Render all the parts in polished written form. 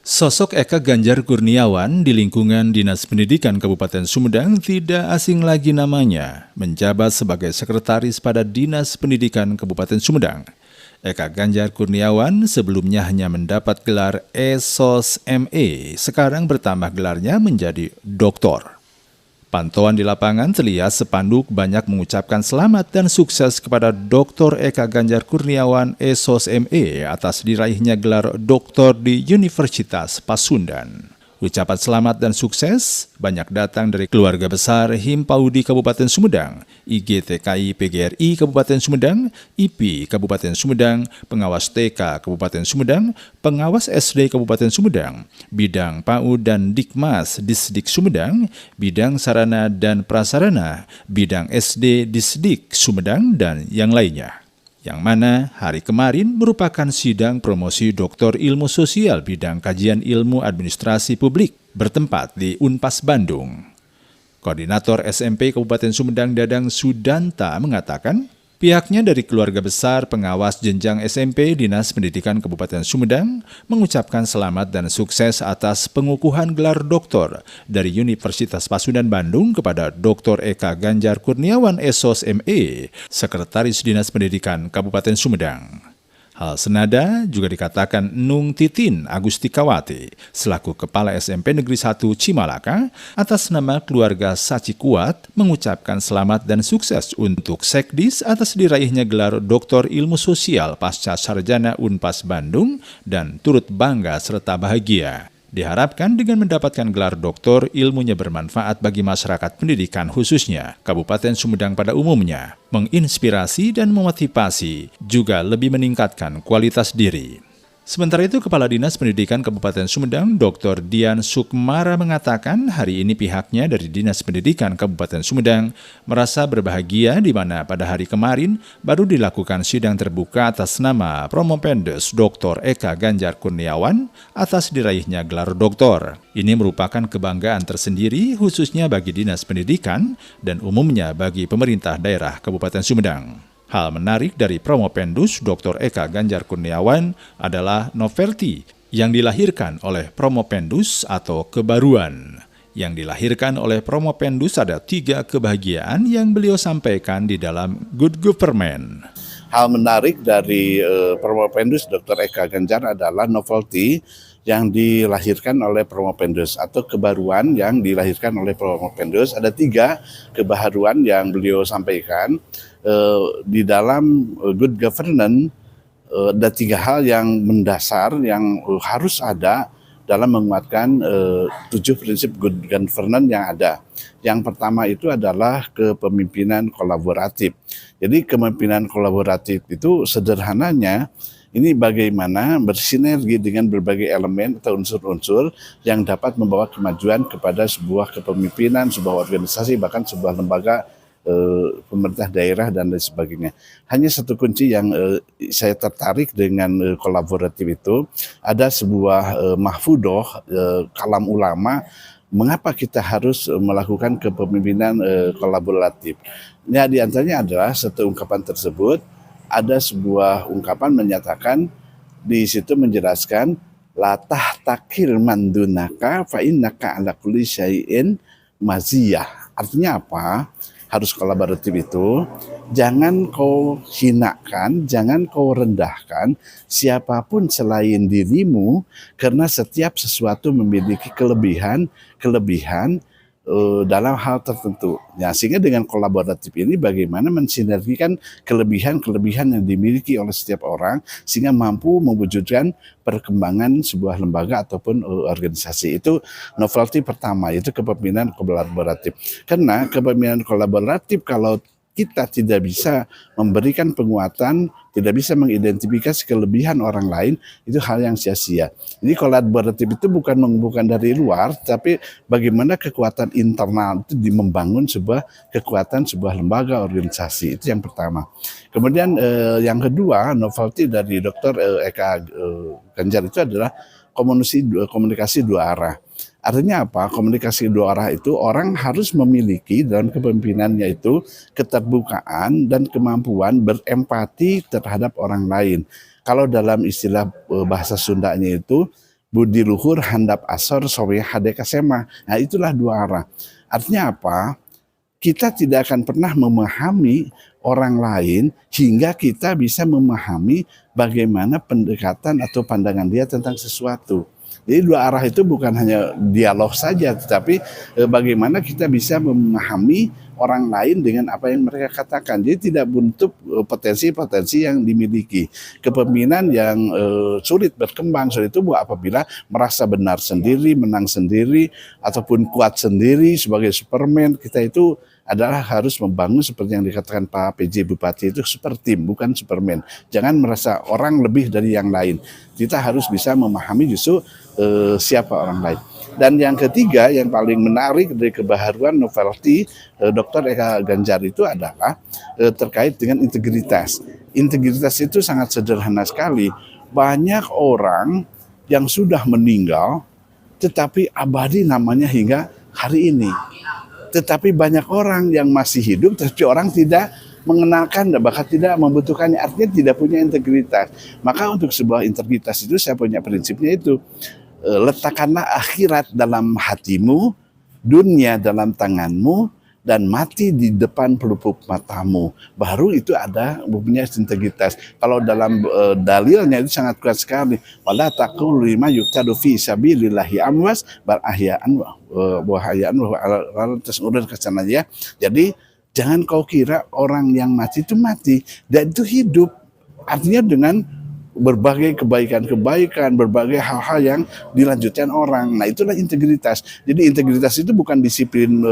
Sosok Eka Ganjar Kurniawan di lingkungan Dinas Pendidikan Kabupaten Sumedang tidak asing lagi namanya, menjabat sebagai sekretaris pada Dinas Pendidikan Kabupaten Sumedang. Eka Ganjar Kurniawan sebelumnya hanya mendapat gelar ESOS-ME, sekarang bertambah gelarnya menjadi doktor. Pantauan di lapangan terlihat spanduk banyak mengucapkan selamat dan sukses kepada Dr. Eka Ganjar Kurniawan ESOS-ME atas diraihnya gelar doktor di Universitas Pasundan. Ucapan selamat dan sukses banyak datang dari keluarga besar Himpaudi Kabupaten Sumedang, IGTKI PGRI Kabupaten Sumedang, IP Kabupaten Sumedang, pengawas TK Kabupaten Sumedang, pengawas SD Kabupaten Sumedang, bidang PAUD dan Dikmas Disdik Sumedang, bidang sarana dan prasarana, bidang SD Disdik Sumedang, dan yang lainnya. Yang mana hari kemarin merupakan sidang promosi Doktor Ilmu Sosial bidang kajian ilmu administrasi publik bertempat di Unpas Bandung. Koordinator SMP Kabupaten Sumedang Dadang Sudanta mengatakan, pihaknya dari keluarga besar pengawas jenjang SMP Dinas Pendidikan Kabupaten Sumedang mengucapkan selamat dan sukses atas pengukuhan gelar doktor dari Universitas Pasundan Bandung kepada Dr. Eka Ganjar Kurniawan ESOS-ME, Sekretaris Dinas Pendidikan Kabupaten Sumedang. Hal senada juga dikatakan Nung Titin Agustikawati, selaku Kepala SMP Negeri 1 Cimalaka, atas nama keluarga Saci Kuat, mengucapkan selamat dan sukses untuk Sekdis atas diraihnya gelar Doktor Ilmu Sosial Pasca Sarjana Unpas Bandung dan turut bangga serta bahagia. Diharapkan dengan mendapatkan gelar doktor, ilmunya bermanfaat bagi masyarakat pendidikan khususnya Kabupaten Sumedang pada umumnya, menginspirasi dan memotivasi, juga lebih meningkatkan kualitas diri. Sementara itu, Kepala Dinas Pendidikan Kabupaten Sumedang, Dr. Dian Sukmara mengatakan hari ini pihaknya dari Dinas Pendidikan Kabupaten Sumedang merasa berbahagia di mana pada hari kemarin baru dilakukan sidang terbuka atas nama Promopendes Dr. Eka Ganjar Kurniawan atas diraihnya gelar doktor. Ini merupakan kebanggaan tersendiri khususnya bagi Dinas Pendidikan dan umumnya bagi pemerintah daerah Kabupaten Sumedang. Hal menarik dari Promopendus Dr. Eka Ganjar Kurniawan adalah novelty yang dilahirkan oleh Promopendus atau kebaruan. Yang dilahirkan oleh Promopendus ada 3 kebahagiaan yang beliau sampaikan di dalam Good Government. Hal menarik dari Promopendus Dr. Eka Ganjar adalah novelty yang dilahirkan oleh Promopendus atau kebaruan yang dilahirkan oleh Promopendus. Ada 3 kebaharuan yang beliau sampaikan. Di dalam good governance ada 3 hal yang mendasar yang harus ada dalam menguatkan 7 prinsip good governance yang ada. Yang pertama itu adalah kepemimpinan kolaboratif. Jadi kepemimpinan kolaboratif itu sederhananya ini bagaimana bersinergi dengan berbagai elemen atau unsur-unsur yang dapat membawa kemajuan kepada sebuah kepemimpinan, sebuah organisasi, bahkan sebuah lembaga pemerintah daerah dan lain sebagainya. Hanya satu kunci yang saya tertarik dengan kolaboratif itu, ada sebuah mahfudoh kalam ulama, mengapa kita harus melakukan kepemimpinan kolaboratif. Nah, di antaranya adalah satu ungkapan tersebut, ada sebuah ungkapan menyatakan, di situ menjelaskan, la tahtakir mandunaka fa innaka ala kulli syai'in maziyah. Artinya apa? Harus kolaboratif itu, jangan kau hinakan, jangan kau rendahkan siapapun selain dirimu, karena setiap sesuatu memiliki kelebihan dalam hal tertentu. Ya, sehingga dengan kolaboratif ini bagaimana mensinergikan kelebihan-kelebihan yang dimiliki oleh setiap orang sehingga mampu mewujudkan perkembangan sebuah lembaga ataupun organisasi. Itu novelty pertama, yaitu kepemimpinan kolaboratif. Karena kepemimpinan kolaboratif kalau kita tidak bisa memberikan penguatan, tidak bisa mengidentifikasi kelebihan orang lain, itu hal yang sia-sia. Jadi kolaboratif itu bukan mengumpulkan dari luar, tapi bagaimana kekuatan internal itu membangun sebuah kekuatan sebuah lembaga organisasi. Itu yang pertama. Kemudian yang kedua, novelty dari Dr. Eka Ganjar itu adalah komunikasi 2 arah. Artinya apa? Komunikasi 2 arah itu orang harus memiliki dalam kepemimpinannya itu keterbukaan dan kemampuan berempati terhadap orang lain. Kalau dalam istilah bahasa Sundanya itu budi luhur, handap asor, sowe hadeka sema. Nah itulah dua arah. Artinya apa? Kita tidak akan pernah memahami orang lain hingga kita bisa memahami bagaimana pendekatan atau pandangan dia tentang sesuatu. Jadi dua arah itu bukan hanya dialog saja, tetapi bagaimana kita bisa memahami orang lain dengan apa yang mereka katakan. Jadi tidak menutup potensi-potensi yang dimiliki. Kepemimpinan yang sulit berkembang, sulit tumbuh apabila merasa benar sendiri, menang sendiri, ataupun kuat sendiri sebagai Superman. Kita itu adalah harus membangun seperti yang dikatakan Pak PJ Bupati itu super team, bukan Superman. Jangan merasa orang lebih dari yang lain. Kita harus bisa memahami justru siapa orang lain. Dan yang ketiga yang paling menarik dari kebaharuan novelty Dr. Eka Ganjar itu adalah terkait dengan integritas. Integritas itu sangat sederhana sekali. Banyak orang yang sudah meninggal tetapi abadi namanya hingga hari ini. Tetapi banyak orang yang masih hidup tapi orang tidak mengenalkan, bahkan tidak membutuhkannya, artinya tidak punya integritas. Maka untuk sebuah integritas itu saya punya prinsipnya itu, letakkanlah akhirat dalam hatimu, dunia dalam tanganmu, dan mati di depan pelupuk matamu. Baru itu ada punya integritas. Kalau dalam dalilnya itu sangat kuat sekali. Wala taqul lima yuqtadu fi sabilillahi amwas bal ahya'an wa hayya'an wa tas'urun kesana ya. Jadi jangan kau kira orang yang mati itu mati dan itu hidup. Artinya dengan berbagai kebaikan-kebaikan, berbagai hal-hal yang dilanjutkan orang. Nah itulah integritas. Jadi integritas itu bukan disiplin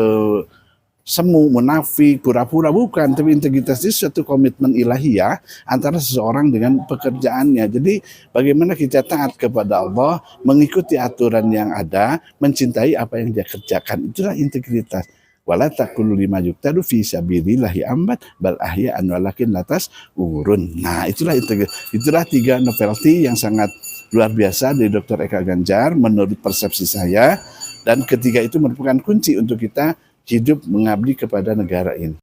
semu, munafik, pura-pura, bukan. Tapi integritas itu suatu komitmen ilahiyah antara seseorang dengan pekerjaannya. Jadi bagaimana kita taat kepada Allah, mengikuti aturan yang ada, mencintai apa yang dia kerjakan. Itulah integritas. Wala taqulu lima yuqtadu fi sabilillahi ambat bal ahya'an walakin latas urun. Nah, itulah tiga novelty yang sangat luar biasa dari Dr. Eka Ganjar menurut persepsi saya, dan ketiga itu merupakan kunci untuk kita hidup mengabdi kepada negara ini.